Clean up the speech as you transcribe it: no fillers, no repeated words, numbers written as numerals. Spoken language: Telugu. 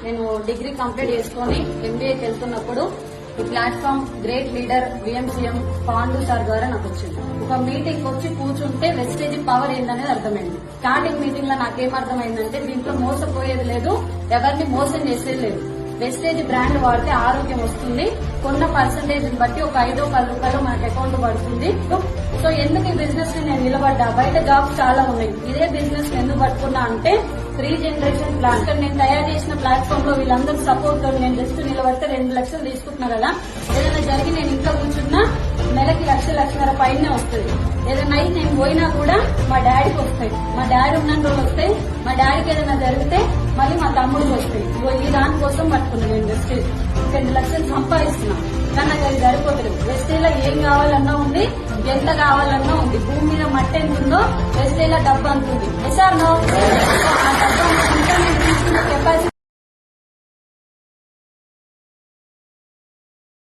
నేను డిగ్రీ కంప్లీట్ చేసుకుని ఎంబీఏకి వెళ్తున్నప్పుడు ఈ platform great leader విఎంసీఎం Pandu sir ద్వారా నాకు వచ్చింది. ఒక మీటింగ్ వచ్చి కూర్చుంటే వెస్టేజ్ పవర్ ఏందనేది అర్థమైంది. స్టార్టింగ్ మీటింగ్ లో నాకేం అర్థమైందంటే దీంట్లో మోసపోయేది లేదు, ఎవరిని మోసం చేసేది లేదు. వెస్టేజ్ బ్రాండ్ వాడితే ఆరోగ్యం వస్తుంది, కొన్న పర్సంటేజ్ బట్టి ఒక 5-10 రూపాయలు మనకి అకౌంట్ పడుతుంది. సో ఎందుకు ఈ బిజినెస్ ని నేను నిలబడ్డా? బయట జాబ్స్ చాలా ఉన్నాయి, ఇదే బిజినెస్ ఎందుకు పట్టుకున్నా అంటే 3 జనరేషన్ ప్లాన్ నేను తయారు చేసిన ప్లాట్ఫామ్ లో వీళ్ళందరూ సపోర్ట్ తో నేను జస్ట్ నిలబడితే 2 లక్షలు తీసుకుంటున్నా కదా. ఏదైనా జరిగి నేను ఇంట్లో కూర్చున్నా నెలకి 1,00,000 పైనే వస్తుంది. ఏదైనా అయి నేను పోయినా కూడా మా డాడీకి వస్తాయి, మా డాడీ ఉన్న రోజులు వస్తాయి, మా డాడీకి ఏదైనా జరిగితే మళ్ళీ మా తమ్ముడికి వస్తాయి. ఈ దానికోసం పట్టుకున్నాను నేను వెస్టేజ్. 2 లక్షలు సంపాదిస్తున్నా, కానీ నాకు అది సరిపోతుంది. వెస్టేజ్ లో ఏం కావాలన్నా ఉంది, ఎంత కావాలన్నా ఉంది. భూమి మీద మట్టి ఎంత ఉందో వెస్టేజ్ లో డబ్బు అంతుంది. Yes are no? ఆ డబ్బు ఇంకా నేను తీసుకున్న కెపాసిటీ